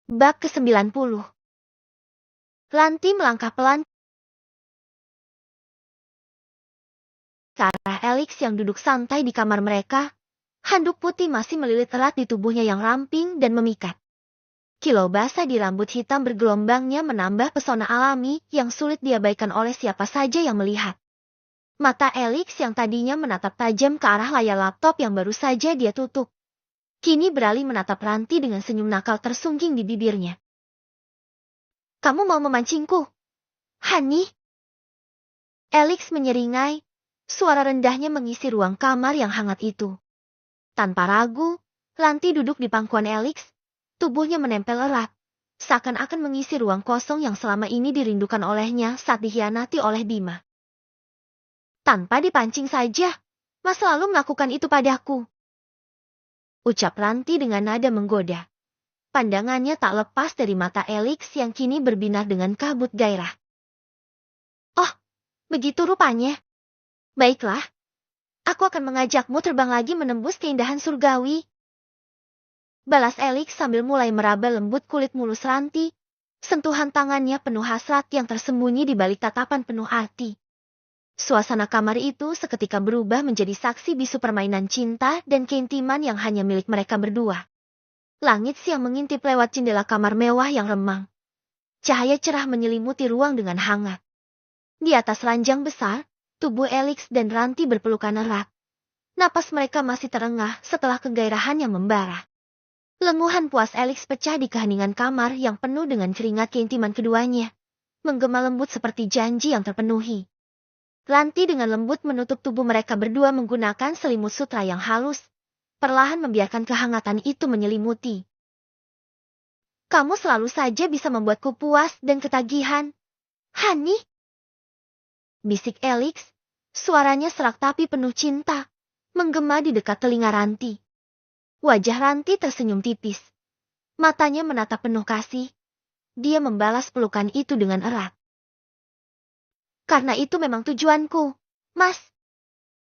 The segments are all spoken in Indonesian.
Bab ke-90. Ranti melangkah pelan ke arah Elix yang duduk santai di kamar mereka. Handuk putih masih melilit erat di tubuhnya yang ramping dan memikat. Kilau basah di rambut hitam bergelombangnya menambah pesona alami yang sulit diabaikan oleh siapa saja yang melihat. Mata Elix yang tadinya menatap tajam ke arah layar laptop yang baru saja dia tutup, kini beralih menatap Ranti dengan senyum nakal tersungging di bibirnya. "Kamu mau memancingku, Hani?" Elix menyeringai, suara rendahnya mengisi ruang kamar yang hangat itu. Tanpa ragu, Ranti duduk di pangkuan Elix, tubuhnya menempel erat, seakan-akan mengisi ruang kosong yang selama ini dirindukan olehnya saat dikhianati oleh Bima. "Tanpa dipancing saja, Mas selalu melakukan itu padaku," ucap Ranti dengan nada menggoda. Pandangannya tak lepas dari mata Elix yang kini berbinar dengan kabut gairah. "Oh, begitu rupanya. Baiklah. Aku akan mengajakmu terbang lagi menembus keindahan surgawi," balas Elix sambil mulai meraba lembut kulit mulus Ranti. Sentuhan tangannya penuh hasrat yang tersembunyi di balik tatapan penuh arti. Suasana kamar itu seketika berubah menjadi saksi bisu permainan cinta dan keintiman yang hanya milik mereka berdua. Langit siang mengintip lewat jendela kamar mewah yang remang. Cahaya cerah menyelimuti ruang dengan hangat. Di atas ranjang besar, tubuh Elix dan Ranti berpelukan erat. Napas mereka masih terengah setelah kegairahan yang membara. Lenguhan puas Elix pecah di keheningan kamar yang penuh dengan keringat keintiman keduanya. Menggema lembut seperti janji yang terpenuhi. Ranti dengan lembut menutup tubuh mereka berdua menggunakan selimut sutra yang halus. Perlahan membiarkan kehangatan itu menyelimuti. "Kamu selalu saja bisa membuatku puas dan ketagihan, Hani," bisik Elix. Suaranya serak tapi penuh cinta, menggema di dekat telinga Ranti. Wajah Ranti tersenyum tipis. Matanya menatap penuh kasih. Dia membalas pelukan itu dengan erat. "Karena itu memang tujuanku, Mas.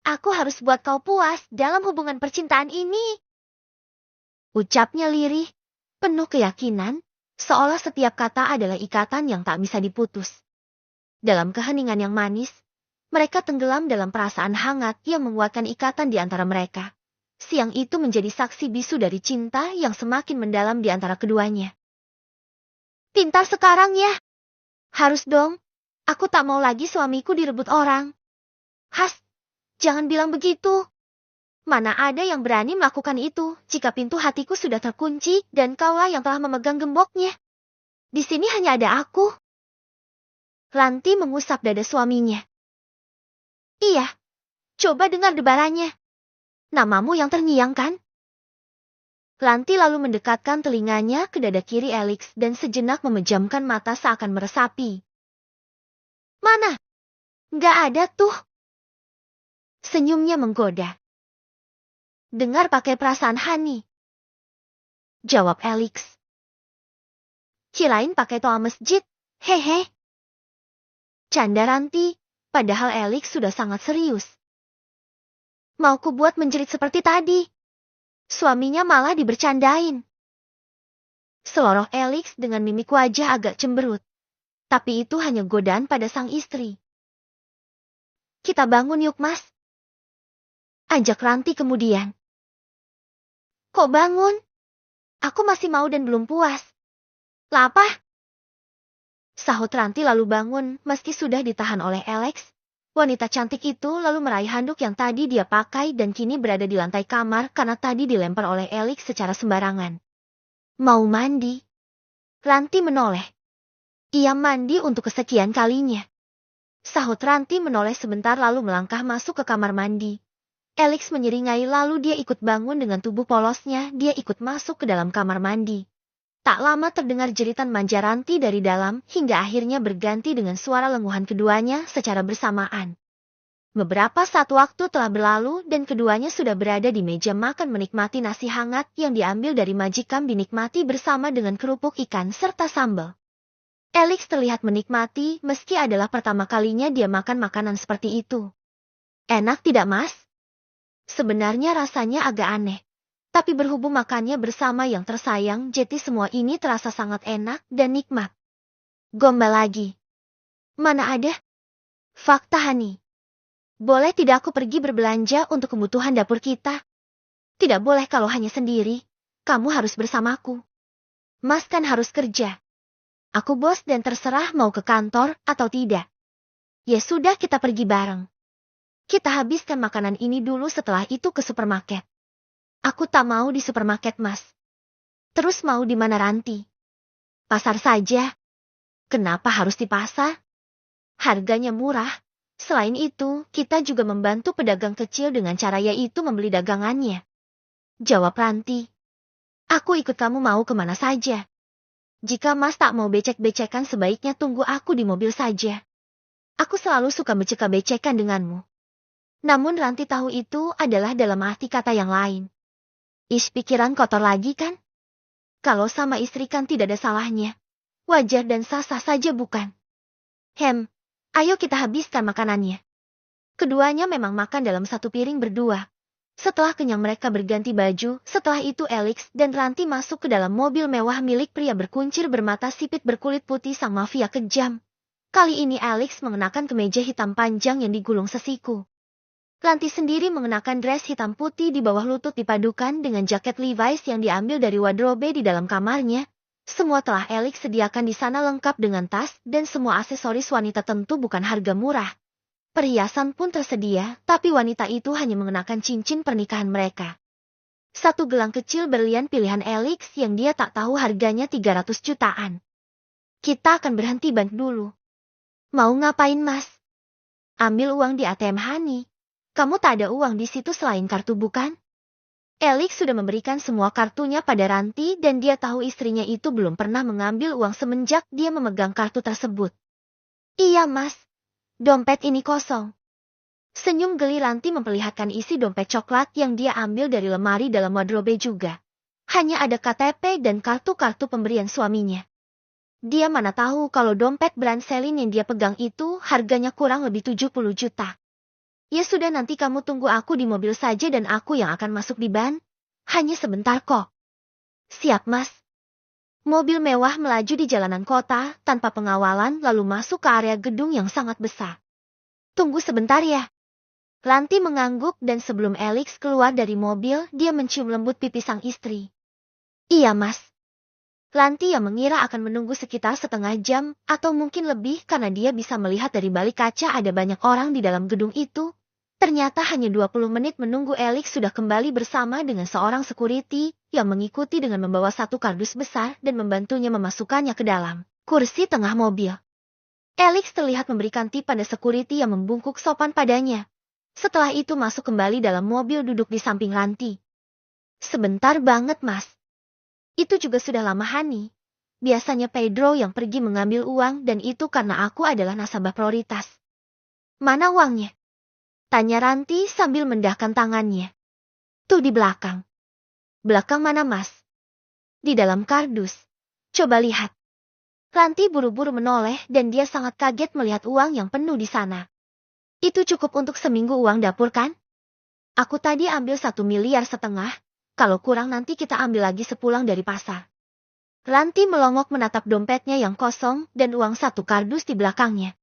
Aku harus buat kau puas dalam hubungan percintaan ini," ucapnya lirih, penuh keyakinan, seolah setiap kata adalah ikatan yang tak bisa diputus. Dalam keheningan yang manis, mereka tenggelam dalam perasaan hangat yang menguatkan ikatan di antara mereka. Siang itu menjadi saksi bisu dari cinta yang semakin mendalam di antara keduanya. "Pintar sekarang ya. Harus dong. Aku tak mau lagi suamiku direbut orang." "Has, jangan bilang begitu. Mana ada yang berani melakukan itu jika pintu hatiku sudah terkunci dan kaulah yang telah memegang gemboknya. Di sini hanya ada aku." Ranti mengusap dada suaminya. "Iya, coba dengar debarannya. Namamu yang terngiang kan?" Ranti lalu mendekatkan telinganya ke dada kiri Elix dan sejenak memejamkan mata seakan meresapi. "Mana? Nggak ada tuh." Senyumnya menggoda. "Dengar pakai perasaan Hani," jawab Elix. "Kirain pakai toa masjid, hehe." Canda Ranti, padahal Elix sudah sangat serius. "Mau ku buat menjerit seperti tadi." Suaminya malah dibercandain. Seloroh Elix dengan mimik wajah agak cemberut. Tapi itu hanya godaan pada sang istri. "Kita bangun yuk, Mas," ajak Ranti kemudian. "Kok bangun? Aku masih mau dan belum puas." "Lapah?" Sahut Ranti lalu bangun meski sudah ditahan oleh Elix. Wanita cantik itu lalu meraih handuk yang tadi dia pakai dan kini berada di lantai kamar karena tadi dilempar oleh Elix secara sembarangan. "Mau mandi?" Ranti menoleh. "Ia mandi untuk kesekian kalinya." Sahut Ranti menoleh sebentar lalu melangkah masuk ke kamar mandi. Elix menyeringai lalu dia ikut bangun dengan tubuh polosnya, dia ikut masuk ke dalam kamar mandi. Tak lama terdengar jeritan manja Ranti dari dalam hingga akhirnya berganti dengan suara lenguhan keduanya secara bersamaan. Beberapa saat waktu telah berlalu dan keduanya sudah berada di meja makan menikmati nasi hangat yang diambil dari majikan dinikmati bersama dengan kerupuk ikan serta sambal. Elix terlihat menikmati meski adalah pertama kalinya dia makan makanan seperti itu. "Enak tidak, Mas?" Sebenarnya rasanya agak aneh. Tapi berhubung makannya bersama yang tersayang, jadi semua ini terasa sangat enak dan nikmat. Gombal lagi. Mana ada? Fakta Hani. Boleh tidak aku pergi berbelanja untuk kebutuhan dapur kita? Tidak boleh kalau hanya sendiri. Kamu harus bersamaku. Mas kan harus kerja. Aku bos dan terserah mau ke kantor atau tidak. Ya sudah kita pergi bareng. Kita habiskan makanan ini dulu setelah itu ke supermarket. Aku tak mau di supermarket mas. Terus mau di mana Ranti? Pasar saja. Kenapa harus di pasar? Harganya murah. Selain itu, kita juga membantu pedagang kecil dengan cara yaitu membeli dagangannya. Jawab Ranti. Aku ikut kamu mau kemana saja. Jika mas tak mau becek-becekan sebaiknya tunggu aku di mobil saja. Aku selalu suka becek-becekan denganmu. Namun Ranti tahu itu adalah dalam arti kata yang lain. Pikiran kotor lagi kan? Kalau sama istri kan tidak ada salahnya. Wajar dan sah-sah saja bukan? Ayo kita habiskan makanannya. Keduanya memang makan dalam satu piring berdua. Setelah kenyang mereka berganti baju, setelah itu Alex dan Ranti masuk ke dalam mobil mewah milik pria berkuncir bermata sipit berkulit putih sang mafia kejam. Kali ini Alex mengenakan kemeja hitam panjang yang digulung sesiku. Ranti sendiri mengenakan dress hitam putih di bawah lutut dipadukan dengan jaket Levi's yang diambil dari wardrobe di dalam kamarnya. Semua telah Alex sediakan di sana lengkap dengan tas dan semua aksesoris wanita tentu bukan harga murah. Perhiasan pun tersedia, tapi wanita itu hanya mengenakan cincin pernikahan mereka. Satu gelang kecil berlian pilihan Alex yang dia tak tahu harganya 300 jutaan. Kita akan berhenti bank dulu. Mau ngapain mas? Ambil uang di ATM Hani. Kamu tak ada uang di situ selain kartu bukan? Alex sudah memberikan semua kartunya pada Ranti dan dia tahu istrinya itu belum pernah mengambil uang semenjak dia memegang kartu tersebut. Iya mas, dompet ini kosong. Senyum geli Ranti memperlihatkan isi dompet coklat yang dia ambil dari lemari dalam wardrobe juga. Hanya ada KTP dan kartu-kartu pemberian suaminya. Dia mana tahu kalau dompet brand Celine yang dia pegang itu harganya kurang lebih 70 juta. Ya sudah nanti kamu tunggu aku di mobil saja dan aku yang akan masuk di ban. Hanya sebentar kok. Siap mas. Mobil mewah melaju di jalanan kota tanpa pengawalan lalu masuk ke area gedung yang sangat besar. Tunggu sebentar ya. Ranti mengangguk dan sebelum Alex keluar dari mobil dia mencium lembut pipi sang istri. Iya mas. Ranti yang mengira akan menunggu sekitar setengah jam atau mungkin lebih karena dia bisa melihat dari balik kaca ada banyak orang di dalam gedung itu. Ternyata hanya 20 menit menunggu Alex sudah kembali bersama dengan seorang security yang mengikuti dengan membawa satu kardus besar dan membantunya memasukkannya ke dalam kursi tengah mobil. Alex terlihat memberikan tip pada security yang membungkuk sopan padanya. Setelah itu masuk kembali dalam mobil duduk di samping Ranti. Sebentar banget mas. Itu juga sudah lama Hani. Biasanya Pedro yang pergi mengambil uang dan itu karena aku adalah nasabah prioritas. Mana uangnya? Tanya Ranti sambil mendahkan tangannya. Tuh di belakang. Belakang mana mas? Di dalam kardus. Coba lihat. Ranti buru-buru menoleh dan dia sangat kaget melihat uang yang penuh di sana. Itu cukup untuk seminggu uang dapur kan? Aku tadi ambil 1,5 miliar. Kalau kurang nanti kita ambil lagi sepulang dari pasar. Ranti melongok menatap dompetnya yang kosong dan uang satu kardus di belakangnya.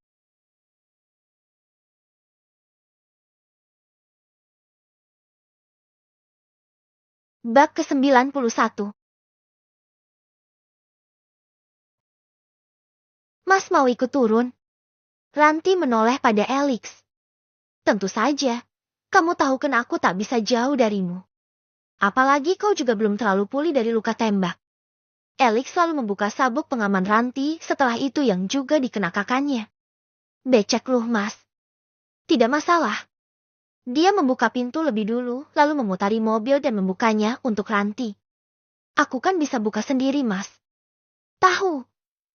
Bab ke-91. Mas mau ikut turun? Ranti menoleh pada Alex. Tentu saja. Kamu tahu kan aku tak bisa jauh darimu. Apalagi kau juga belum terlalu pulih dari luka tembak. Alex selalu membuka sabuk pengaman Ranti setelah itu yang juga dikenakannya. Becek loh mas. Tidak masalah. Dia membuka pintu lebih dulu, lalu memutari mobil dan membukanya untuk Ranti. Aku kan bisa buka sendiri, mas. Tahu.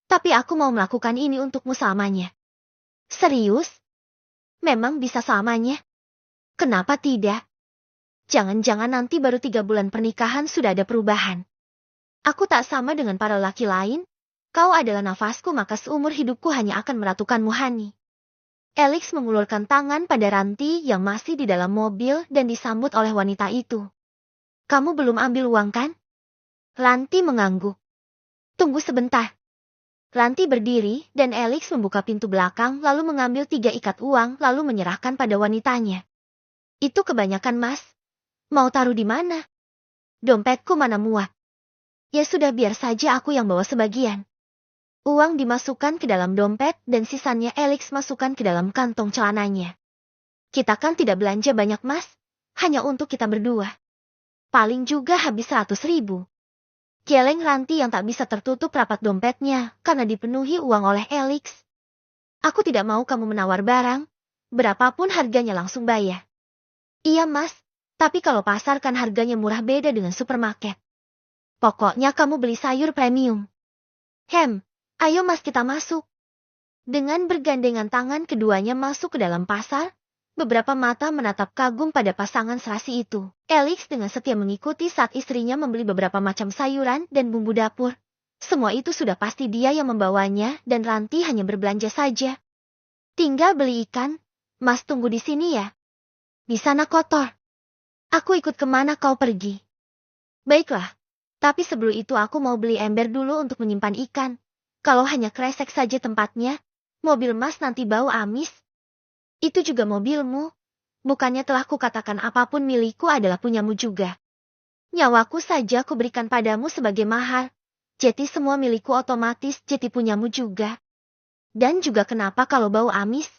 Tapi aku mau melakukan ini untukmu selamanya. Serius? Memang bisa selamanya? Kenapa tidak? Jangan-jangan nanti baru 3 bulan pernikahan sudah ada perubahan. Aku tak sama dengan para laki lain. Kau adalah nafasku maka seumur hidupku hanya akan meratukanmu Hani. Alex mengulurkan tangan pada Ranti yang masih di dalam mobil dan disambut oleh wanita itu. Kamu belum ambil uang kan? Ranti mengangguk. Tunggu sebentar. Ranti berdiri dan Alex membuka pintu belakang lalu mengambil 3 ikat uang lalu menyerahkan pada wanitanya. Itu kebanyakan mas. Mau taruh di mana? Dompetku mana muat. Ya sudah biar saja aku yang bawa sebagian. Uang dimasukkan ke dalam dompet dan sisanya Alex masukkan ke dalam kantong celananya. Kita kan tidak belanja banyak mas. Hanya untuk kita berdua. Paling juga habis 100.000. Geleng Ranti yang tak bisa tertutup rapat dompetnya karena dipenuhi uang oleh Alex. Aku tidak mau kamu menawar barang, berapapun harganya langsung bayar. Iya mas, tapi kalau pasar kan harganya murah beda dengan supermarket. Pokoknya kamu beli sayur premium. Ayo mas kita masuk. Dengan bergandengan tangan keduanya masuk ke dalam pasar. Beberapa mata menatap kagum pada pasangan serasi itu. Alex dengan setia mengikuti saat istrinya membeli beberapa macam sayuran dan bumbu dapur. Semua itu sudah pasti dia yang membawanya dan Ranti hanya berbelanja saja. Tinggal beli ikan. Mas tunggu di sini ya. Di sana kotor. Aku ikut kemana kau pergi. Baiklah. Tapi sebelum itu aku mau beli ember dulu untuk menyimpan ikan. Kalau hanya kresek saja tempatnya, mobil mas nanti bau amis. Itu juga mobilmu. Bukannya telah kukatakan apapun milikku adalah punyamu juga. Nyawaku saja kuberikan padamu sebagai mahar. Jadi semua milikku otomatis jadi punyamu juga. Dan juga kenapa kalau bau amis?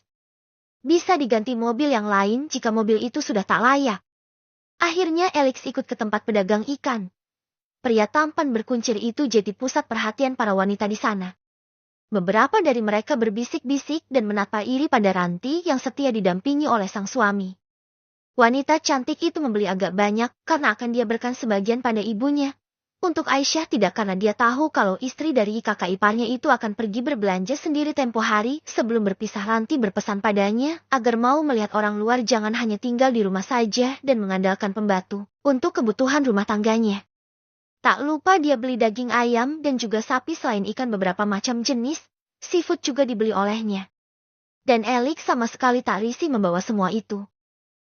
Bisa diganti mobil yang lain jika mobil itu sudah tak layak. Akhirnya Alex ikut ke tempat pedagang ikan. Pria tampan berkuncir itu jadi pusat perhatian para wanita di sana. Beberapa dari mereka berbisik-bisik dan menatap iri pada Ranti yang setia didampingi oleh sang suami. Wanita cantik itu membeli agak banyak karena akan dia berikan sebagian pada ibunya. Untuk Aisyah tidak karena dia tahu kalau istri dari kakak iparnya itu akan pergi berbelanja sendiri tempo hari sebelum berpisah. Ranti berpesan padanya agar mau melihat orang luar jangan hanya tinggal di rumah saja dan mengandalkan pembantu untuk kebutuhan rumah tangganya. Tak lupa dia beli daging ayam dan juga sapi selain ikan beberapa macam jenis, seafood juga dibeli olehnya. Dan Alex sama sekali tak risih membawa semua itu.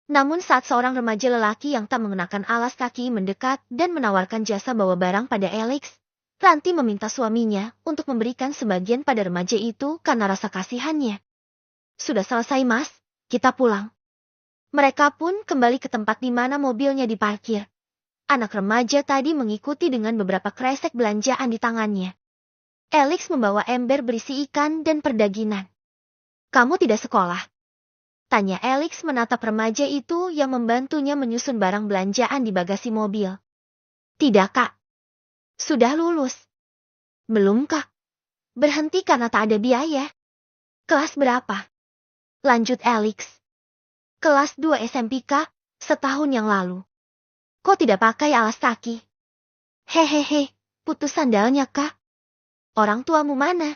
Namun saat seorang remaja lelaki yang tak mengenakan alas kaki mendekat dan menawarkan jasa bawa barang pada Alex, Ranti meminta suaminya untuk memberikan sebagian pada remaja itu karena rasa kasihannya. Sudah selesai mas, kita pulang. Mereka pun kembali ke tempat di mana mobilnya diparkir. Anak remaja tadi mengikuti dengan beberapa kresek belanjaan di tangannya. Alex membawa ember berisi ikan dan perdaginan. Kamu tidak sekolah? Tanya Alex menatap remaja itu yang membantunya menyusun barang belanjaan di bagasi mobil. Tidak kak. Sudah lulus. Belum kak. Berhenti karena tak ada biaya. Kelas berapa? Lanjut Alex. Kelas 2 SMP kak, setahun yang lalu. Kok tidak pakai alas kaki? Hehehe, putus sandalnya kak. Orang tuamu mana?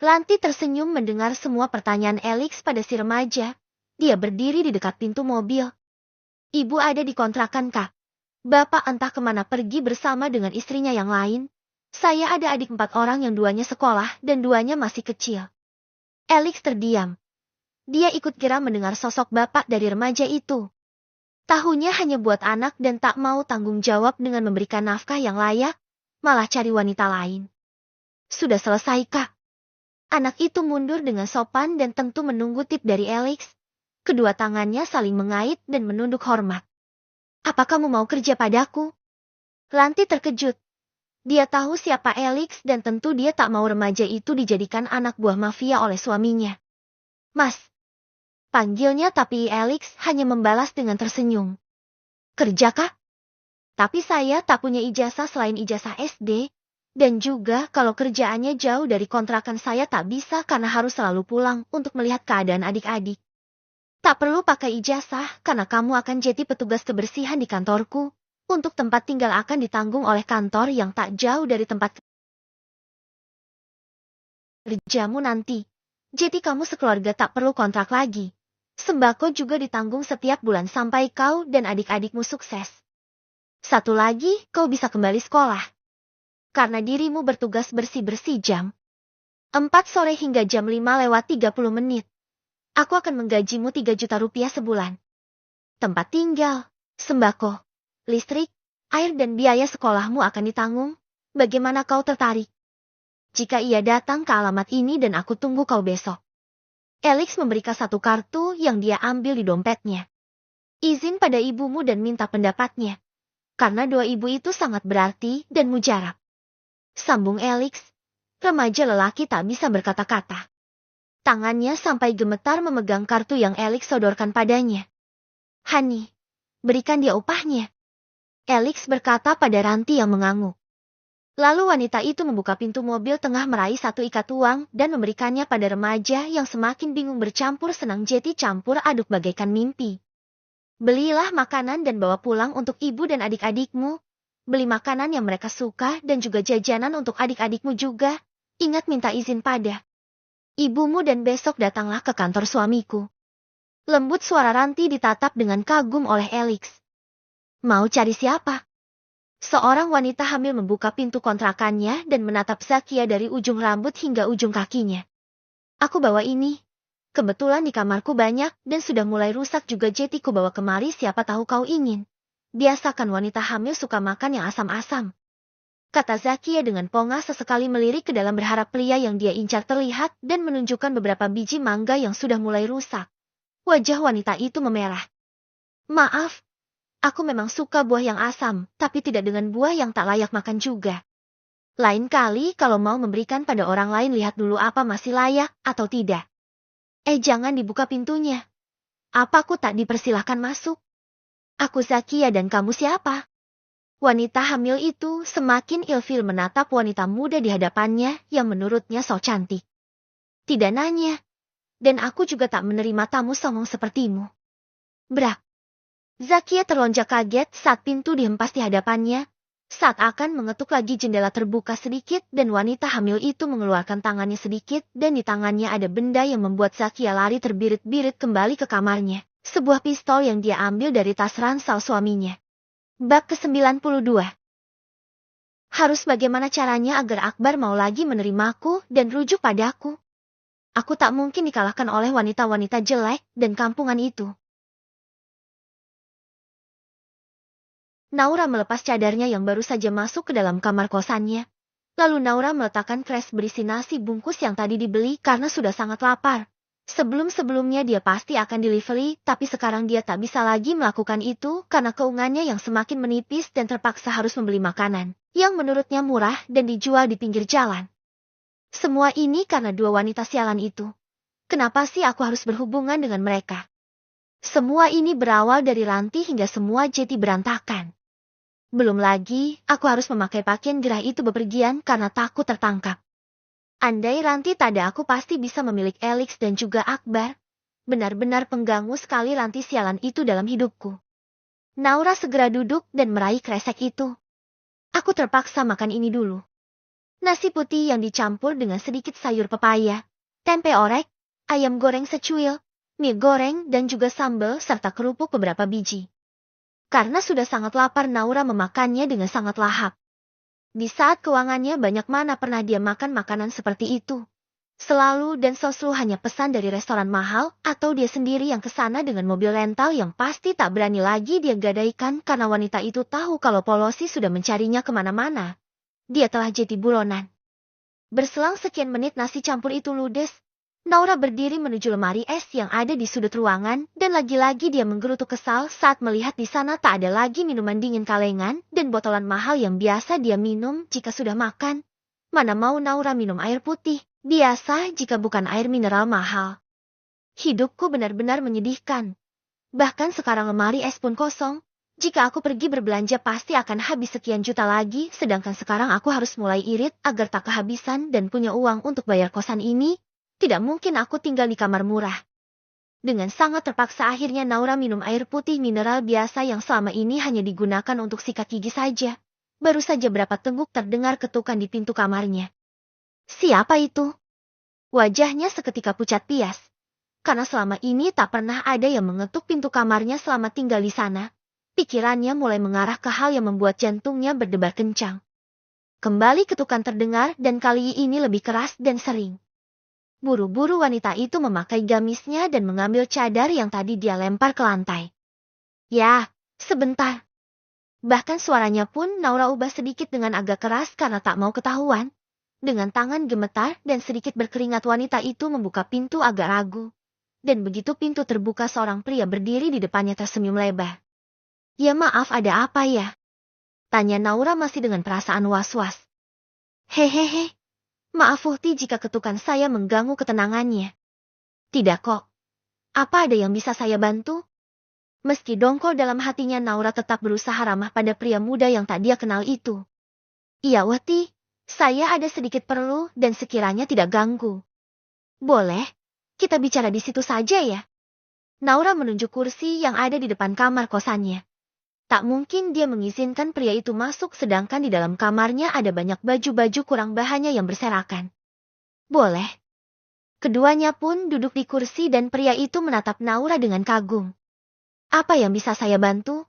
Ranti tersenyum mendengar semua pertanyaan Alex pada si remaja. Dia berdiri di dekat pintu mobil. Ibu ada di kontrakan kak. Bapak entah kemana pergi bersama dengan istrinya yang lain. Saya ada adik 4 orang yang duanya sekolah dan duanya masih kecil. Alex terdiam. Dia ikut geram mendengar sosok bapak dari remaja itu. Tahunya hanya buat anak dan tak mau tanggung jawab dengan memberikan nafkah yang layak, malah cari wanita lain. Sudah selesai kak. Anak itu mundur dengan sopan dan tentu menunggu tip dari Alex. Kedua tangannya saling mengait dan menunduk hormat. Apa kamu mau kerja padaku? Ranti terkejut. Dia tahu siapa Alex dan tentu dia tak mau remaja itu dijadikan anak buah mafia oleh suaminya. Mas. Panggilnya tapi Alex hanya membalas dengan tersenyum. Kerja kak? Tapi saya tak punya ijazah selain ijazah SD. Dan juga kalau kerjaannya jauh dari kontrakan saya tak bisa karena harus selalu pulang untuk melihat keadaan adik-adik. Tak perlu pakai ijazah karena kamu akan jadi petugas kebersihan di kantorku. Untuk tempat tinggal akan ditanggung oleh kantor yang tak jauh dari tempat kerjamu nanti. Jadi kamu sekeluarga tak perlu kontrak lagi. Sembako juga ditanggung setiap bulan sampai kau dan adik-adikmu sukses. Satu lagi, kau bisa kembali sekolah. Karena dirimu bertugas bersih-bersih jam 4 sore hingga jam 5:30. Aku akan menggajimu 3 juta rupiah sebulan. Tempat tinggal, sembako, listrik, Air dan biaya sekolahmu akan ditanggung. Bagaimana kau tertarik? Jika ia datang ke alamat ini dan aku tunggu kau besok. Alex memberikan satu kartu yang dia ambil di dompetnya. Izin pada ibumu dan minta pendapatnya. Karena dua ibu itu sangat berarti dan mujarab. Sambung Alex. Remaja lelaki tak bisa berkata-kata. Tangannya sampai gemetar memegang kartu yang Alex sodorkan padanya. Hani, berikan dia upahnya. Alex berkata pada Ranti yang mengangguk. Lalu wanita itu membuka pintu mobil tengah meraih satu ikat uang dan memberikannya pada remaja yang semakin bingung bercampur senang jeti campur aduk bagaikan mimpi. Belilah makanan dan bawa pulang untuk ibu dan adik-adikmu. Beli makanan yang mereka suka dan juga jajanan untuk adik-adikmu juga. Ingat minta izin pada ibumu dan besok datanglah ke kantor suamiku. Lembut suara Ranti ditatap dengan kagum oleh Alex. Mau cari siapa? Seorang wanita hamil membuka pintu kontrakannya dan menatap Zakia dari ujung rambut hingga ujung kakinya. Aku bawa ini. Kebetulan di kamarku banyak dan sudah mulai rusak juga jadi ku bawa kemari siapa tahu kau ingin. Biasakan wanita hamil suka makan yang asam-asam. Kata Zakia dengan ponga sesekali melirik ke dalam berharap pria yang dia incar terlihat dan menunjukkan beberapa biji mangga yang sudah mulai rusak. Wajah wanita itu memerah. Maaf. Aku memang suka buah yang asam, tapi tidak dengan buah yang tak layak makan juga. Lain kali kalau mau memberikan pada orang lain lihat dulu apa masih layak atau tidak. Jangan dibuka pintunya. Apa aku tak dipersilahkan masuk? Aku Zakia dan kamu siapa? Wanita hamil itu semakin ilfil menatap wanita muda di hadapannya yang menurutnya so cantik. Tidak nanya. Dan aku juga tak menerima tamu songong sepertimu. Brak. Zakia terlonjak kaget saat pintu dihempas di hadapannya. Saat akan mengetuk lagi jendela terbuka sedikit dan wanita hamil itu mengeluarkan tangannya sedikit dan di tangannya ada benda yang membuat Zakia lari terbirit-birit kembali ke kamarnya. Sebuah pistol yang dia ambil dari tas ransel suaminya. Bab ke-92. Harus bagaimana caranya agar Akbar mau lagi menerimaku dan rujuk padaku? Aku tak mungkin dikalahkan oleh wanita-wanita jelek dan kampungan itu. Naura melepas cadarnya yang baru saja masuk ke dalam kamar kosannya. Lalu Naura meletakkan kres berisi nasi bungkus yang tadi dibeli karena sudah sangat lapar. Sebelum-sebelumnya dia pasti akan delivery, tapi sekarang dia tak bisa lagi melakukan itu karena keuangannya yang semakin menipis dan terpaksa harus membeli makanan yang menurutnya murah dan dijual di pinggir jalan. Semua ini karena dua wanita sialan itu. Kenapa sih aku harus berhubungan dengan mereka? Semua ini berawal dari Ranti hingga semua jadi berantakan. Belum lagi, aku harus memakai pakaian gerah itu bepergian karena takut tertangkap. Andai Ranti tak ada aku pasti bisa memiliki Alex dan juga Akbar. Benar-benar pengganggu sekali Ranti sialan itu dalam hidupku. Naura segera duduk dan meraih kresek itu. Aku terpaksa makan ini dulu. Nasi putih yang dicampur dengan sedikit sayur pepaya, tempe orek, ayam goreng secuil, mie goreng dan juga sambal serta kerupuk beberapa biji. Karena sudah sangat lapar Naura memakannya dengan sangat lahap. Di saat keuangannya banyak mana pernah dia makan makanan seperti itu. Selalu dan selalu hanya pesan dari restoran mahal atau dia sendiri yang kesana dengan mobil rental yang pasti tak berani lagi dia gadaikan karena wanita itu tahu kalau Polosi sudah mencarinya kemana-mana. Dia telah jadi buronan. Berselang sekian menit nasi campur itu ludes. Naura berdiri menuju lemari es yang ada di sudut ruangan dan lagi-lagi dia menggerutu kesal saat melihat di sana tak ada lagi minuman dingin kalengan dan botolan mahal yang biasa dia minum jika sudah makan. Mana mau Naura minum air putih, biasa jika bukan air mineral mahal. Hidupku benar-benar menyedihkan. Bahkan sekarang lemari es pun kosong. Jika aku pergi berbelanja pasti akan habis sekian juta lagi, sedangkan sekarang aku harus mulai irit agar tak kehabisan dan punya uang untuk bayar kosan ini. Tidak mungkin aku tinggal di kamar murah. Dengan sangat terpaksa akhirnya Naura minum air putih mineral biasa yang selama ini hanya digunakan untuk sikat gigi saja. Baru saja berapa tengguk terdengar ketukan di pintu kamarnya. Siapa itu? Wajahnya seketika pucat pias. Karena selama ini tak pernah ada yang mengetuk pintu kamarnya selama tinggal di sana. Pikirannya mulai mengarah ke hal yang membuat jantungnya berdebar kencang. Kembali ketukan terdengar dan kali ini lebih keras dan sering. Buru-buru wanita itu memakai gamisnya dan mengambil cadar yang tadi dia lempar ke lantai. Ya, sebentar. Bahkan suaranya pun Naura ubah sedikit dengan agak keras karena tak mau ketahuan. Dengan tangan gemetar dan sedikit berkeringat wanita itu membuka pintu agak ragu. Dan begitu pintu terbuka seorang pria berdiri di depannya tersenyum lebar. Ya maaf, ada apa ya? Tanya Naura masih dengan perasaan was-was. Hehehe, maaf Uhti jika ketukan saya mengganggu ketenangannya. Tidak kok. Apa ada yang bisa saya bantu? Meski dongkol dalam hatinya, Naura tetap berusaha ramah pada pria muda yang tak dia kenal itu. Iya Uhti, saya ada sedikit perlu dan sekiranya tidak ganggu. Boleh, kita bicara di situ saja ya. Naura menunjuk kursi yang ada di depan kamar kosannya. Tak mungkin dia mengizinkan pria itu masuk sedangkan di dalam kamarnya ada banyak baju-baju kurang bahannya yang berserakan. Boleh. Keduanya pun duduk di kursi dan pria itu menatap Naura dengan kagum. Apa yang bisa saya bantu?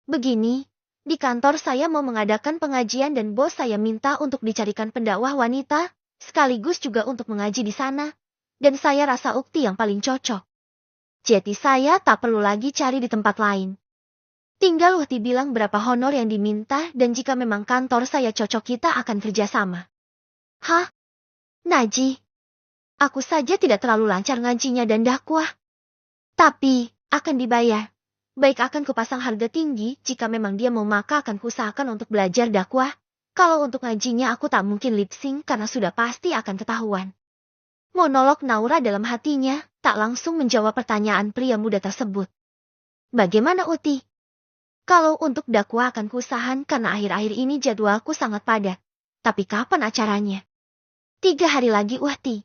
Begini, di kantor saya mau mengadakan pengajian dan bos saya minta untuk dicarikan pendakwah wanita, sekaligus juga untuk mengaji di sana. Dan saya rasa Ukti yang paling cocok. Jadi saya tak perlu lagi cari di tempat lain. Tinggal Uhti bilang berapa honor yang diminta dan jika memang kantor saya cocok kita akan kerjasama. Hah? Naji? Aku saja tidak terlalu lancar ngajinya dan dakwah. Tapi, akan dibayar. Baik, akan kupasang harga tinggi jika memang dia mau, maka akan kuusahakan untuk belajar dakwah. Kalau untuk ngajinya aku tak mungkin lip sync karena sudah pasti akan ketahuan. Monolog Naura dalam hatinya tak langsung menjawab pertanyaan pria muda tersebut. Bagaimana Uti? Kalau untuk dakwah akan kuusahakan karena akhir-akhir ini jadwalku sangat padat. Tapi kapan acaranya? 3 hari lagi Uhti.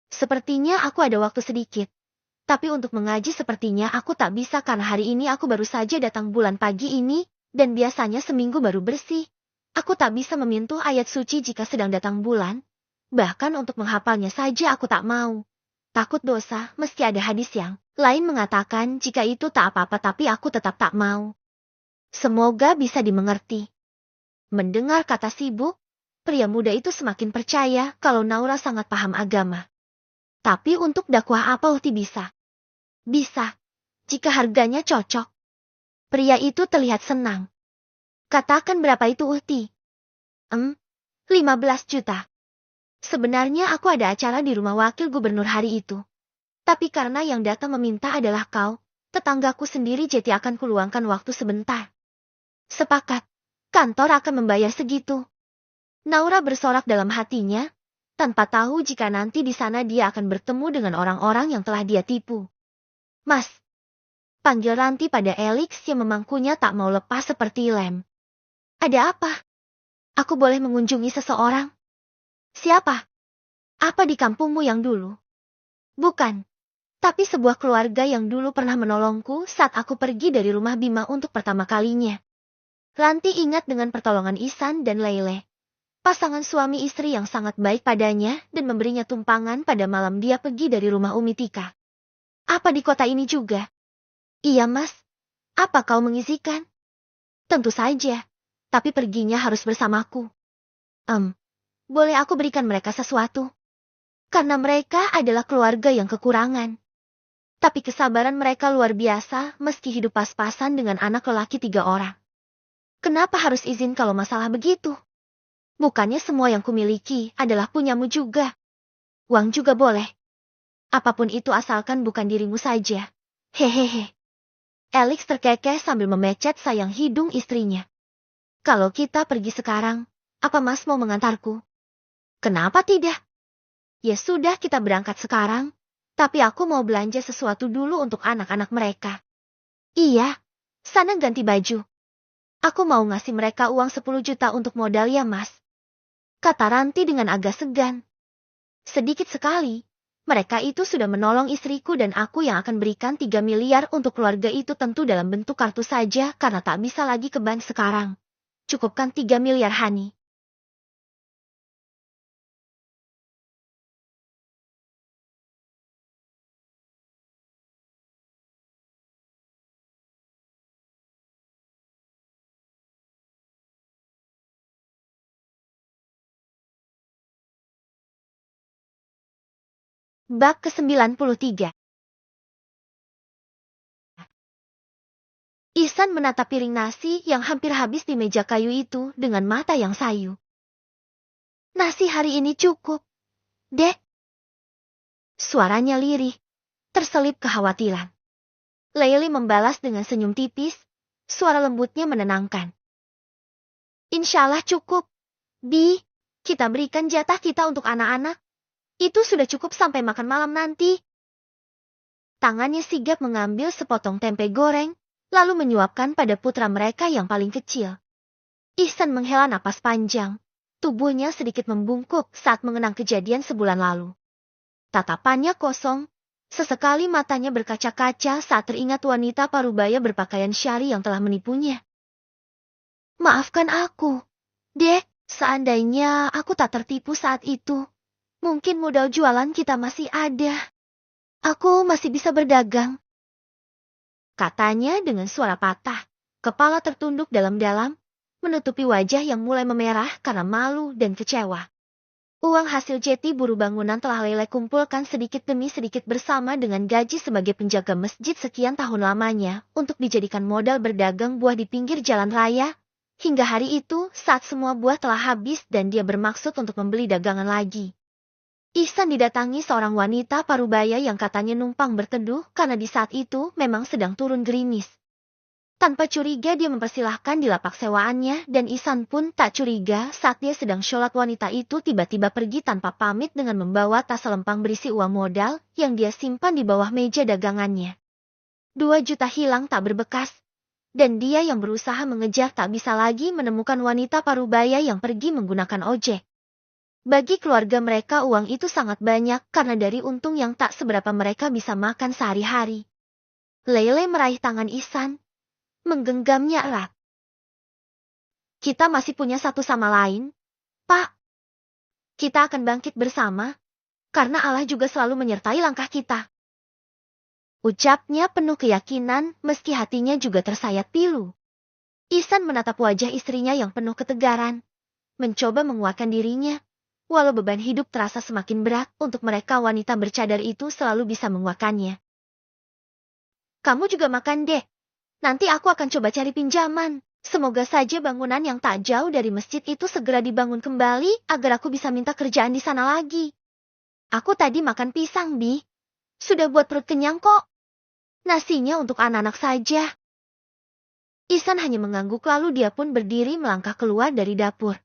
Sepertinya aku ada waktu sedikit. Tapi untuk mengaji sepertinya aku tak bisa karena hari ini aku baru saja datang bulan pagi ini, dan biasanya seminggu baru bersih. Aku tak bisa memintu ayat suci jika sedang datang bulan. Bahkan untuk menghafalnya saja aku tak mau. Takut dosa, meski ada hadis yang lain mengatakan jika itu tak apa-apa, tapi aku tetap tak mau. Semoga bisa dimengerti. Mendengar kata sibuk, pria muda itu semakin percaya kalau Naura sangat paham agama. Tapi untuk dakwah apa Uhti bisa? Bisa, jika harganya cocok. Pria itu terlihat senang. Katakan berapa itu Uhti? 15 juta. Sebenarnya aku ada acara di rumah wakil gubernur hari itu. Tapi karena yang datang meminta adalah kau, tetanggaku sendiri, jadi akan kuluangkan waktu sebentar. Sepakat, kantor akan membayar segitu. Naura bersorak dalam hatinya, tanpa tahu jika nanti di sana dia akan bertemu dengan orang-orang yang telah dia tipu. Mas, panggil Ranti pada Elix yang memangkunya tak mau lepas seperti lem. Ada apa? Aku boleh mengunjungi seseorang? Siapa? Apa di kampungmu yang dulu? Bukan. Tapi sebuah keluarga yang dulu pernah menolongku saat aku pergi dari rumah Bima untuk pertama kalinya. Ranti ingat dengan pertolongan Ihsan dan Leile. Pasangan suami istri yang sangat baik padanya dan memberinya tumpangan pada malam dia pergi dari rumah Umi Tika. Apa di kota ini juga? Iya mas. Apa kau mengizinkan? Tentu saja. Tapi perginya harus bersamaku. Boleh aku berikan mereka sesuatu? Karena mereka adalah keluarga yang kekurangan. Tapi kesabaran mereka luar biasa meski hidup pas-pasan dengan anak lelaki 3 orang. Kenapa harus izin kalau masalah begitu? Bukannya semua yang kumiliki adalah punyamu juga. Uang juga boleh. Apapun itu asalkan bukan dirimu saja. Hehehe. Elix terkekeh sambil memecet sayang hidung istrinya. Kalau kita pergi sekarang, apa mas mau mengantarku? Kenapa tidak? Ya sudah, kita berangkat sekarang. Tapi aku mau belanja sesuatu dulu untuk anak-anak mereka. Iya, sana ganti baju. Aku mau ngasih mereka uang 10 juta untuk modal ya mas. Kata Ranti dengan agak segan. Sedikit sekali, mereka itu sudah menolong istriku dan aku yang akan berikan 3 miliar untuk keluarga itu tentu dalam bentuk kartu saja karena tak bisa lagi ke bank sekarang. Cukupkan 3 miliar Hani. Bab ke-93. Ihsan menatap piring nasi yang hampir habis di meja kayu itu dengan mata yang sayu. Nasi hari ini cukup, Dek. Suaranya lirih, terselip kekhawatiran. Leili membalas dengan senyum tipis, suara lembutnya menenangkan. Insya Allah cukup, Bi. Kita berikan jatah kita untuk anak-anak. Itu sudah cukup sampai makan malam nanti. Tangannya sigap mengambil sepotong tempe goreng, lalu menyuapkan pada putra mereka yang paling kecil. Ihsan menghela napas panjang. Tubuhnya sedikit membungkuk saat mengenang kejadian sebulan lalu. Tatapannya kosong, sesekali matanya berkaca-kaca saat teringat wanita parubaya berpakaian syari yang telah menipunya. Maafkan aku, Dek, seandainya aku tak tertipu saat itu, mungkin modal jualan kita masih ada. Aku masih bisa berdagang. Katanya dengan suara patah, kepala tertunduk dalam-dalam, menutupi wajah yang mulai memerah karena malu dan kecewa. Uang hasil jeti buru bangunan telah Lele kumpulkan sedikit demi sedikit bersama dengan gaji sebagai penjaga masjid sekian tahun lamanya untuk dijadikan modal berdagang buah di pinggir jalan raya. Hingga hari itu saat semua buah telah habis dan dia bermaksud untuk membeli dagangan lagi. Ihsan didatangi seorang wanita parubaya yang katanya numpang berteduh karena di saat itu memang sedang turun gerimis. Tanpa curiga dia mempersilahkan di lapak sewaannya dan Ihsan pun tak curiga saat dia sedang sholat wanita itu tiba-tiba pergi tanpa pamit dengan membawa tas selempang berisi uang modal yang dia simpan di bawah meja dagangannya. 2 juta hilang tak berbekas, dan dia yang berusaha mengejar tak bisa lagi menemukan wanita parubaya yang pergi menggunakan ojek. Bagi keluarga mereka uang itu sangat banyak karena dari untung yang tak seberapa mereka bisa makan sehari-hari. Lele meraih tangan Ihsan, menggenggamnya erat. Kita masih punya satu sama lain, Pak. Kita akan bangkit bersama, karena Allah juga selalu menyertai langkah kita. Ucapnya penuh keyakinan meski hatinya juga tersayat pilu. Ihsan menatap wajah istrinya yang penuh ketegaran, mencoba menguatkan dirinya, walau beban hidup terasa semakin berat untuk mereka wanita bercadar itu selalu bisa menguatkannya. Kamu juga makan deh. Nanti aku akan coba cari pinjaman. Semoga saja bangunan yang tak jauh dari masjid itu segera dibangun kembali agar aku bisa minta kerjaan di sana lagi. Aku tadi makan pisang, Bi. Sudah buat perut kenyang kok. Nasinya untuk anak-anak saja. Ihsan hanya mengangguk lalu dia pun berdiri melangkah keluar dari dapur.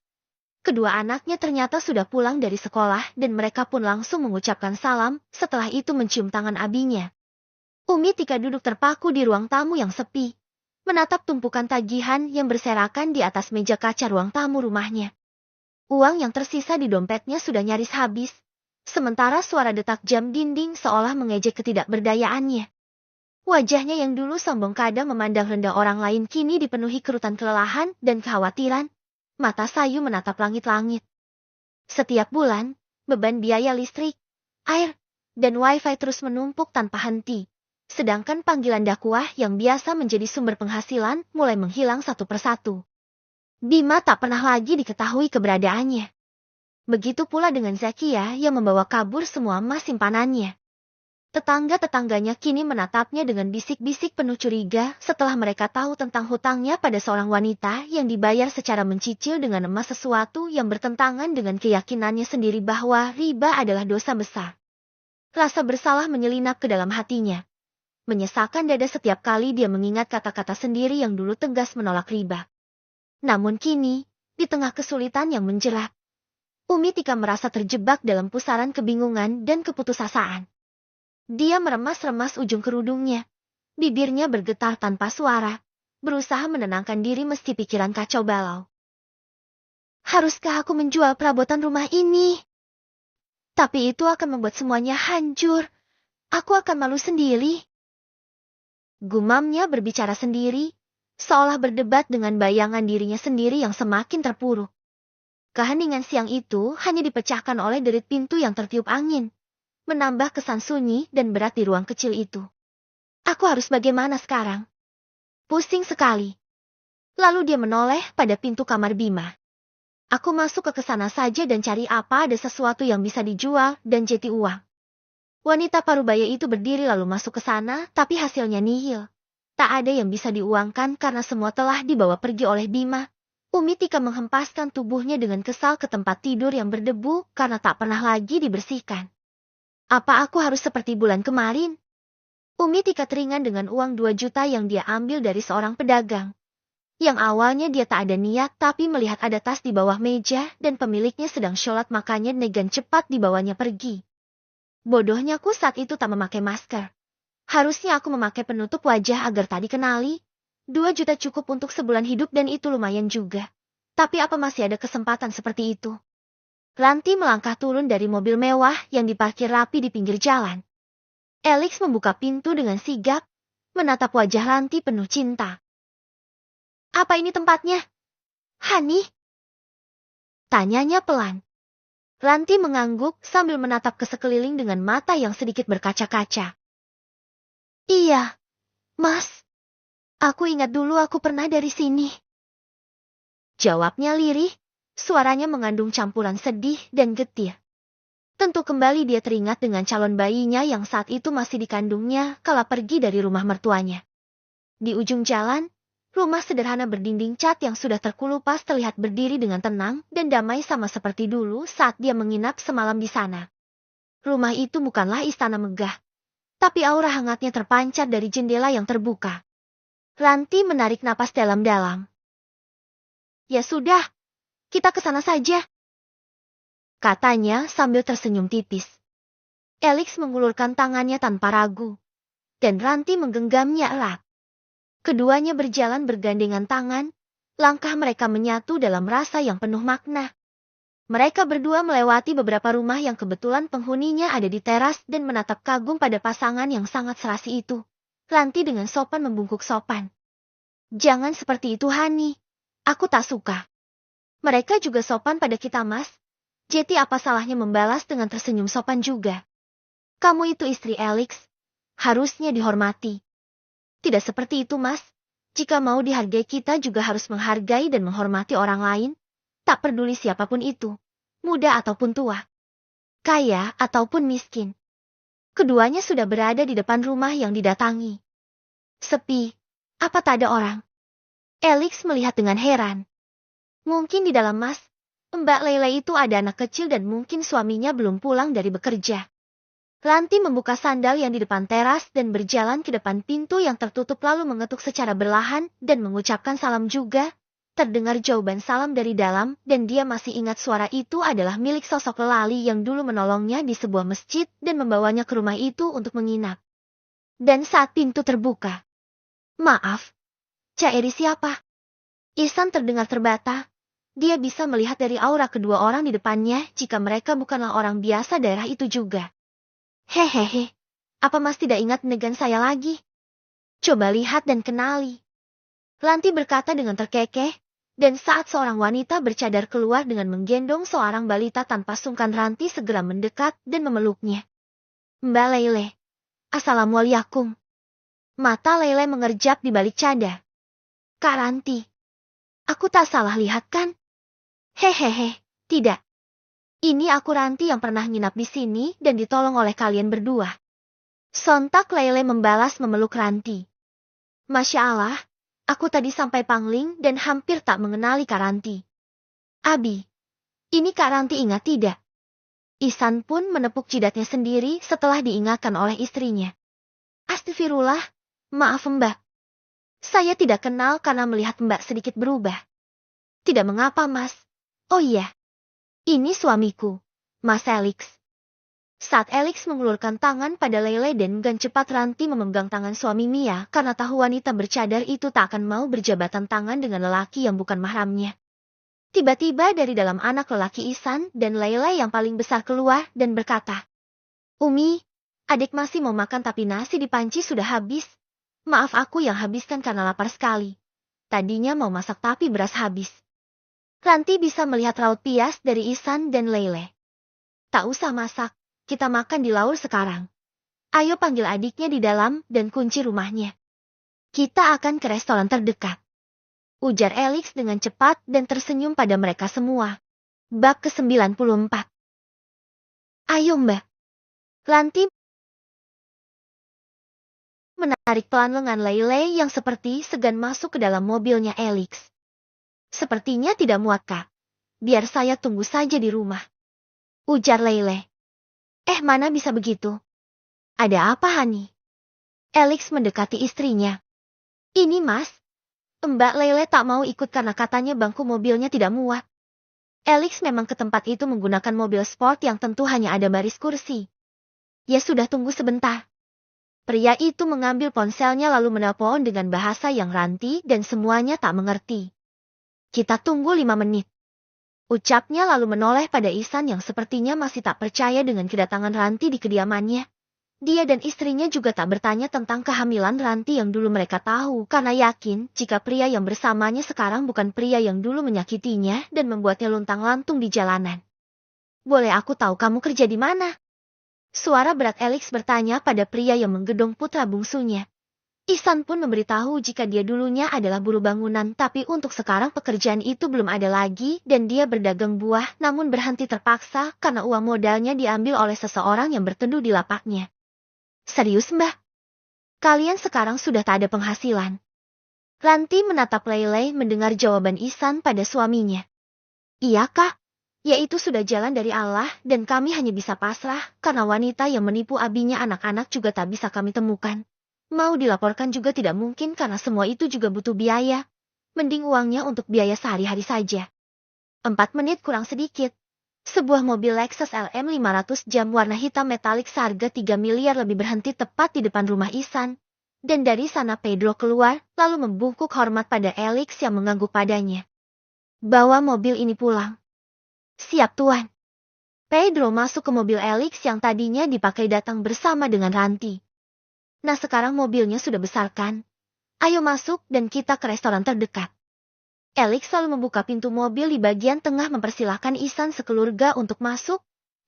Kedua anaknya ternyata sudah pulang dari sekolah dan mereka pun langsung mengucapkan salam setelah itu mencium tangan abinya. Umi Tika duduk terpaku di ruang tamu yang sepi, menatap tumpukan tagihan yang berserakan di atas meja kaca ruang tamu rumahnya. Uang yang tersisa di dompetnya sudah nyaris habis, sementara suara detak jam dinding seolah mengejek ketidakberdayaannya. Wajahnya yang dulu sombong kadang memandang rendah orang lain kini dipenuhi kerutan kelelahan dan kekhawatiran, mata sayu menatap langit-langit. Setiap bulan, beban biaya listrik, air, dan wifi terus menumpuk tanpa henti. Sedangkan panggilan dakwah yang biasa menjadi sumber penghasilan mulai menghilang satu persatu. Bima tak pernah lagi diketahui keberadaannya. Begitu pula dengan Zakia yang membawa kabur semua emas simpanannya. Tetangga-tetangganya kini menatapnya dengan bisik-bisik penuh curiga setelah mereka tahu tentang hutangnya pada seorang wanita yang dibayar secara mencicil dengan emas sesuatu yang bertentangan dengan keyakinannya sendiri bahwa riba adalah dosa besar. Rasa bersalah menyelinap ke dalam hatinya. Menyesakan dada setiap kali dia mengingat kata-kata sendiri yang dulu tegas menolak riba. Namun kini, di tengah kesulitan yang menjerat, Umi Tika merasa terjebak dalam pusaran kebingungan dan keputusasaan. Dia meremas-remas ujung kerudungnya, bibirnya bergetar tanpa suara, berusaha menenangkan diri meski pikiran kacau balau. Haruskah aku menjual perabotan rumah ini? Tapi itu akan membuat semuanya hancur. Aku akan malu sendiri. Gumamnya berbicara sendiri, seolah berdebat dengan bayangan dirinya sendiri yang semakin terpuruk. Keheningan siang itu hanya dipecahkan oleh derit pintu yang tertiup angin, menambah kesan sunyi dan berat di ruang kecil itu. Aku harus bagaimana sekarang? Pusing sekali. Lalu dia menoleh pada pintu kamar Bima. Aku masuk ke sana saja dan cari apa ada sesuatu yang bisa dijual dan jeti uang. Wanita parubaya itu berdiri lalu masuk ke sana, tapi hasilnya nihil. Tak ada yang bisa diuangkan karena semua telah dibawa pergi oleh Bima. Umi Tika menghempaskan tubuhnya dengan kesal ke tempat tidur yang berdebu karena tak pernah lagi dibersihkan. Apa aku harus seperti bulan kemarin? Umi Tika teringat dengan uang 2 juta yang dia ambil dari seorang pedagang. Yang awalnya dia tak ada niat tapi melihat ada tas di bawah meja dan pemiliknya sedang sholat makanya Negan cepat dibawanya pergi. Bodohnya aku saat itu tak memakai masker. Harusnya aku memakai penutup wajah agar tak dikenali. 2 juta cukup untuk sebulan hidup dan itu lumayan juga. Tapi apa masih ada kesempatan seperti itu? Ranti melangkah turun dari mobil mewah yang diparkir rapi di pinggir jalan. Alex membuka pintu dengan sigap, menatap wajah Ranti penuh cinta. Apa ini tempatnya? Hani? Tanyanya pelan. Ranti mengangguk sambil menatap ke sekeliling dengan mata yang sedikit berkaca-kaca. Iya, Mas. Aku ingat dulu aku pernah dari sini. Jawabnya lirih, suaranya mengandung campuran sedih dan getir. Tentu kembali dia teringat dengan calon bayinya yang saat itu masih dikandungnya kala pergi dari rumah mertuanya. Di ujung jalan, rumah sederhana berdinding cat yang sudah terkelupas terlihat berdiri dengan tenang dan damai sama seperti dulu saat dia menginap semalam di sana. Rumah itu bukanlah istana megah, tapi aura hangatnya terpancar dari jendela yang terbuka. Ranti menarik napas dalam-dalam. Ya sudah, kita ke sana saja, katanya sambil tersenyum tipis. Alex mengulurkan tangannya tanpa ragu, dan Ranti menggenggamnya erat. Keduanya berjalan bergandengan tangan, langkah mereka menyatu dalam rasa yang penuh makna. Mereka berdua melewati beberapa rumah yang kebetulan penghuninya ada di teras dan menatap kagum pada pasangan yang sangat serasi itu. Ranti dengan sopan membungkuk sopan. Jangan seperti itu Hani, aku tak suka. Mereka juga sopan pada kita Mas. Jadi apa salahnya membalas dengan tersenyum sopan juga. Kamu itu istri Alex, harusnya dihormati. Tidak seperti itu Mas, jika mau dihargai kita juga harus menghargai dan menghormati orang lain, tak peduli siapapun itu, muda ataupun tua, kaya ataupun miskin. Keduanya sudah berada di depan rumah yang didatangi. Sepi, apa tak ada orang? Alex melihat dengan heran. Mungkin di dalam Mas, Mbak Lele itu ada anak kecil dan mungkin suaminya belum pulang dari bekerja. Ranti membuka sandal yang di depan teras dan berjalan ke depan pintu yang tertutup lalu mengetuk secara berlahan dan mengucapkan salam juga. Terdengar jawaban salam dari dalam dan dia masih ingat suara itu adalah milik sosok lelaki yang dulu menolongnya di sebuah masjid dan membawanya ke rumah itu untuk menginap. Dan saat pintu terbuka. Maaf, Cak Eri siapa? Ihsan terdengar terbata. Dia bisa melihat dari aura kedua orang di depannya jika mereka bukanlah orang biasa daerah itu juga. Hehehe, apa Mas tidak ingat Negan saya lagi? Coba lihat dan kenali. Ranti berkata dengan terkekeh, dan saat seorang wanita bercadar keluar dengan menggendong seorang balita tanpa sungkan Ranti segera mendekat dan memeluknya. Mbak Lele, Assalamualaikum. Mata Lele mengerjap di balik cadar. Kak Ranti, aku tak salah lihat kan? Hehehe, tidak. Ini aku Ranti yang pernah nginap di sini dan ditolong oleh kalian berdua. Sontak Lele membalas memeluk Ranti. Masya Allah, aku tadi sampai pangling dan hampir tak mengenali Kak Ranti. Abi, ini Kak Ranti ingat tidak? Ihsan pun menepuk jidatnya sendiri setelah diingatkan oleh istrinya. Astagfirullah, maaf Mbak. Saya tidak kenal karena melihat Mbak sedikit berubah. Tidak mengapa Mas. Oh iya. Ini suamiku, Mas Alex. Saat Alex mengulurkan tangan pada Lele dan dengan cepat Ranti memegang tangan suami Mia karena tahu wanita bercadar itu tak akan mau berjabatan tangan dengan lelaki yang bukan mahramnya. Tiba-tiba dari dalam anak lelaki Ihsan dan Lele yang paling besar keluar dan berkata, Umi, adik masih mau makan tapi nasi di panci sudah habis. Maaf aku yang habiskan karena lapar sekali. Tadinya mau masak tapi beras habis. Ranti bisa melihat raut pias dari Ihsan dan Lele. Tak usah masak, kita makan di laur sekarang. Ayo panggil adiknya di dalam dan kunci rumahnya. Kita akan ke restoran terdekat. Ujar Alex dengan cepat dan tersenyum pada mereka semua. Bab ke-94. Ayo Mbak. Ranti menarik pelan lengan Leile yang seperti segan masuk ke dalam mobilnya Alex. Sepertinya tidak muat, Kak. Biar saya tunggu saja di rumah, ujar Leile. Mana bisa begitu? Ada apa, Hani? Alex mendekati istrinya. Ini, Mas. Mbak Leile tak mau ikut karena katanya bangku mobilnya tidak muat. Alex memang ke tempat itu menggunakan mobil sport yang tentu hanya ada baris kursi. Ya sudah, tunggu sebentar. Pria itu mengambil ponselnya lalu menelpon dengan bahasa yang ranti dan semuanya tak mengerti. Kita tunggu 5 menit. Ucapnya lalu menoleh pada Ihsan yang sepertinya masih tak percaya dengan kedatangan Ranti di kediamannya. Dia dan istrinya juga tak bertanya tentang kehamilan Ranti yang dulu mereka tahu karena yakin jika pria yang bersamanya sekarang bukan pria yang dulu menyakitinya dan membuatnya luntang-lantung di jalanan. Boleh aku tahu kamu kerja di mana? Suara berat Alex bertanya pada pria yang menggedong putra bungsunya. Ihsan pun memberitahu jika dia dulunya adalah buruh bangunan tapi untuk sekarang pekerjaan itu belum ada lagi dan dia berdagang buah namun berhenti terpaksa karena uang modalnya diambil oleh seseorang yang berteduh di lapaknya. Serius, Mbak? Kalian sekarang sudah tak ada penghasilan? Ranti menatap Leile mendengar jawaban Ihsan pada suaminya. Iya, Kak. Yaitu sudah jalan dari Allah dan kami hanya bisa pasrah karena wanita yang menipu abinya anak-anak juga tak bisa kami temukan. Mau dilaporkan juga tidak mungkin karena semua itu juga butuh biaya. Mending uangnya untuk biaya sehari-hari saja. 4 menit kurang sedikit. Sebuah mobil Lexus LM 500 jam warna hitam metalik seharga 3 miliar lebih berhenti tepat di depan rumah Ihsan. Dan dari sana Pedro keluar, lalu membungkuk hormat pada Alex yang mengangguk padanya. Bawa mobil ini pulang. Siap, Tuan. Pedro masuk ke mobil Alex yang tadinya dipakai datang bersama dengan Ranti. Nah sekarang mobilnya sudah besar kan? Ayo masuk dan kita ke restoran terdekat. Alex selalu membuka pintu mobil di bagian tengah mempersilahkan Ihsan sekeluarga untuk masuk.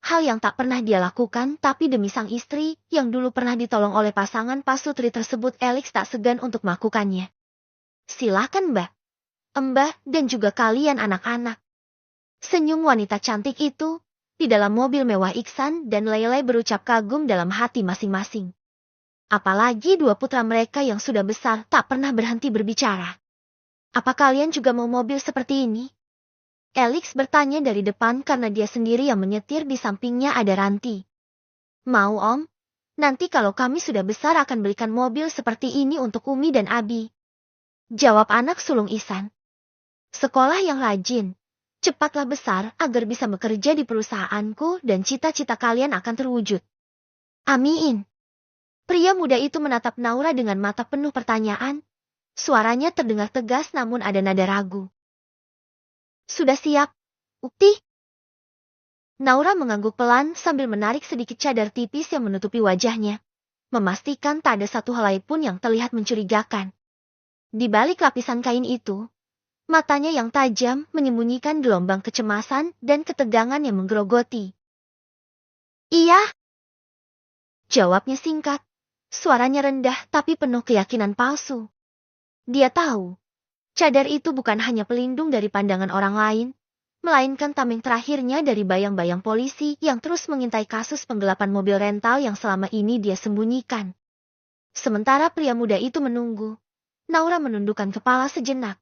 Hal yang tak pernah dia lakukan tapi demi sang istri yang dulu pernah ditolong oleh pasangan pasutri tersebut Alex tak segan untuk melakukannya. Silakan, Mbak. Mbak dan juga kalian anak-anak. Senyum wanita cantik itu. Di dalam mobil mewah Ihsan dan Leile berucap kagum dalam hati masing-masing. Apalagi dua putra mereka yang sudah besar tak pernah berhenti berbicara. Apa kalian juga mau mobil seperti ini? Alex bertanya dari depan karena dia sendiri yang menyetir di sampingnya ada Ranti. Mau, Om? Nanti kalau kami sudah besar akan belikan mobil seperti ini untuk Umi dan Abi. Jawab anak sulung Ihsan. Sekolah yang rajin. Cepatlah besar agar bisa bekerja di perusahaanku dan cita-cita kalian akan terwujud. Amin. Pria muda itu menatap Naura dengan mata penuh pertanyaan. Suaranya terdengar tegas namun ada nada ragu. Sudah siap, Ukti? Naura mengangguk pelan sambil menarik sedikit cadar tipis yang menutupi wajahnya. Memastikan tak ada satu helai pun yang terlihat mencurigakan. Di balik lapisan kain itu, matanya yang tajam menyembunyikan gelombang kecemasan dan ketegangan yang menggerogoti. Iya. Jawabnya singkat. Suaranya rendah tapi penuh keyakinan palsu. Dia tahu, cadar itu bukan hanya pelindung dari pandangan orang lain, melainkan tameng terakhirnya dari bayang-bayang polisi yang terus mengintai kasus penggelapan mobil rental yang selama ini dia sembunyikan. Sementara pria muda itu menunggu, Naura menundukkan kepala sejenak.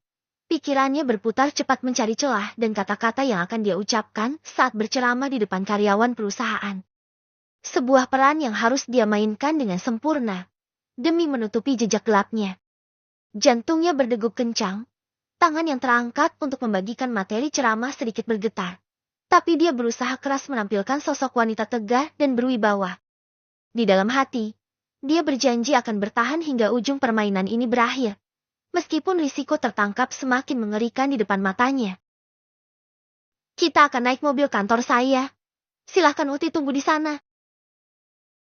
Pikirannya berputar cepat mencari celah dan kata-kata yang akan dia ucapkan saat berceramah di depan karyawan perusahaan. Sebuah peran yang harus dia mainkan dengan sempurna, demi menutupi jejak gelapnya. Jantungnya berdegup kencang, tangan yang terangkat untuk membagikan materi ceramah sedikit bergetar. Tapi dia berusaha keras menampilkan sosok wanita tegar dan berwibawa. Di dalam hati, dia berjanji akan bertahan hingga ujung permainan ini berakhir. Meskipun risiko tertangkap semakin mengerikan di depan matanya. Kita akan naik mobil kantor saya. Silahkan Uti tunggu di sana.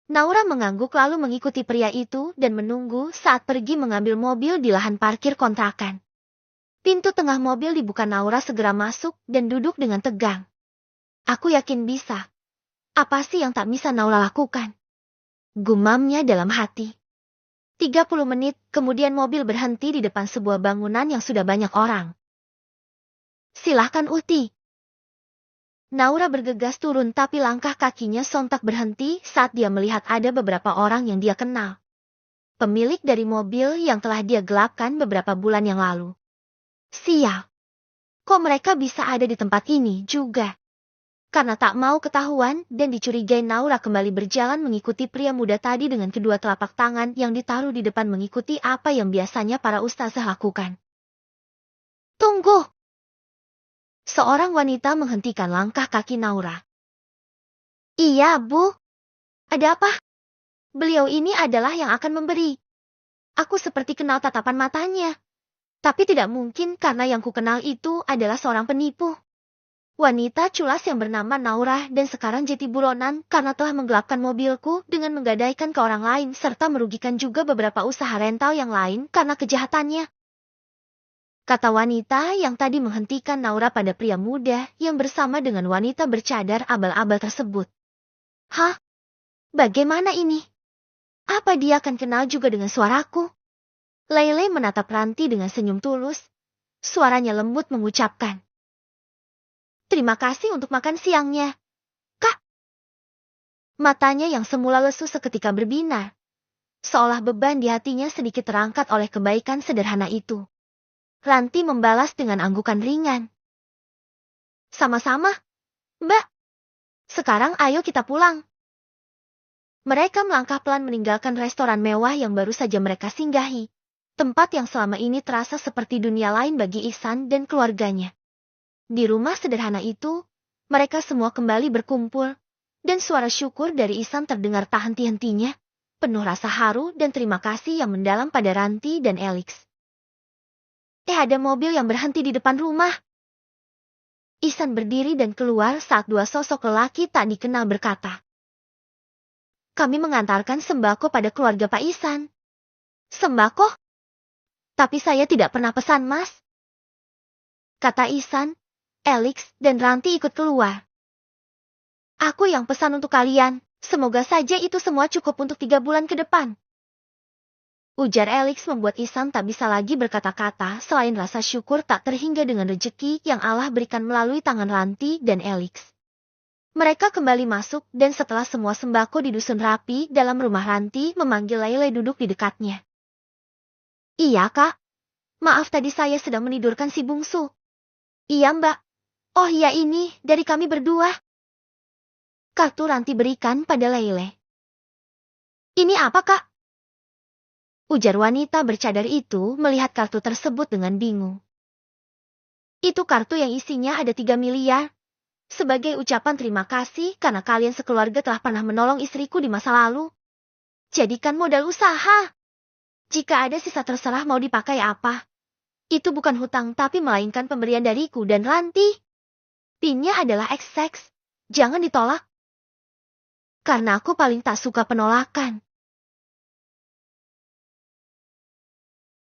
Naura mengangguk lalu mengikuti pria itu dan menunggu saat pergi mengambil mobil di lahan parkir kontrakan. Pintu tengah mobil dibuka, Naura segera masuk dan duduk dengan tegang. Aku yakin bisa. Apa sih yang tak bisa Naura lakukan? Gumamnya dalam hati. 30 menit kemudian mobil berhenti di depan sebuah bangunan yang sudah banyak orang. Silahkan Uti. Naura bergegas turun tapi langkah kakinya sontak berhenti saat dia melihat ada beberapa orang yang dia kenal. pemilik dari mobil yang telah dia gelapkan beberapa bulan yang lalu. Sial. Kok mereka bisa ada di tempat ini juga? Karena tak mau ketahuan dan dicurigai, Naura kembali berjalan mengikuti pria muda tadi dengan kedua telapak tangan yang ditaruh di depan mengikuti apa yang biasanya para ustazah lakukan. Tunggu! Seorang wanita menghentikan langkah kaki Naura. Iya, Bu. Ada apa? Beliau ini adalah yang akan memberi. Aku seperti kenal tatapan matanya. Tapi tidak mungkin karena yang ku kenal itu adalah seorang penipu. Wanita culas yang bernama Naura dan sekarang jadi buronan karena telah menggelapkan mobilku dengan menggadaikan ke orang lain serta merugikan juga beberapa usaha rental yang lain karena kejahatannya. Kata wanita yang tadi menghentikan Naura pada pria muda yang bersama dengan wanita bercadar abal-abal tersebut. Hah? Bagaimana ini? Apa dia akan kenal juga dengan suaraku? Leile menatap Ranti dengan senyum tulus. Suaranya lembut mengucapkan. Terima kasih untuk makan siangnya, Kak. Matanya yang semula lesu seketika berbinar. Seolah beban di hatinya sedikit terangkat oleh kebaikan sederhana itu. Ranti membalas dengan anggukan ringan. Sama-sama, Mbak. Sekarang ayo kita pulang. Mereka melangkah pelan meninggalkan restoran mewah yang baru saja mereka singgahi. Tempat yang selama ini terasa seperti dunia lain bagi Ihsan dan keluarganya. Di rumah sederhana itu, mereka semua kembali berkumpul, dan suara syukur dari Ihsan terdengar tak henti-hentinya, penuh rasa haru dan terima kasih yang mendalam pada Ranti dan Elix. Ada mobil yang berhenti di depan rumah. Ihsan berdiri dan keluar saat dua sosok lelaki tak dikenal berkata. Kami mengantarkan sembako pada keluarga Pak Ihsan. Sembako? Tapi saya tidak pernah pesan, Mas. Kata Ihsan. Elix dan Ranti ikut keluar. Aku yang pesan untuk kalian, semoga saja itu semua cukup untuk 3 bulan ke depan. Ujar Elix membuat Ihsan tak bisa lagi berkata-kata selain rasa syukur tak terhingga dengan rejeki yang Allah berikan melalui tangan Ranti dan Elix. Mereka kembali masuk dan setelah semua sembako didusun rapi dalam rumah, Ranti memanggil Leile duduk di dekatnya. Iya, Kak. Maaf tadi saya sedang menidurkan si bungsu. Iya, Mbak. Oh iya, ini dari kami berdua. Kartu Ranti berikan pada Leile. Ini apa, Kak? Ujar wanita bercadar itu melihat kartu tersebut dengan bingung. Itu kartu yang isinya ada 3 miliar. Sebagai ucapan terima kasih karena kalian sekeluarga telah pernah menolong istriku di masa lalu. Jadikan modal usaha. Jika ada sisa terserah mau dipakai apa. Itu bukan hutang tapi melainkan pemberian dariku dan Ranti. Pinnya adalah XX. Jangan ditolak. Karena aku paling tak suka penolakan.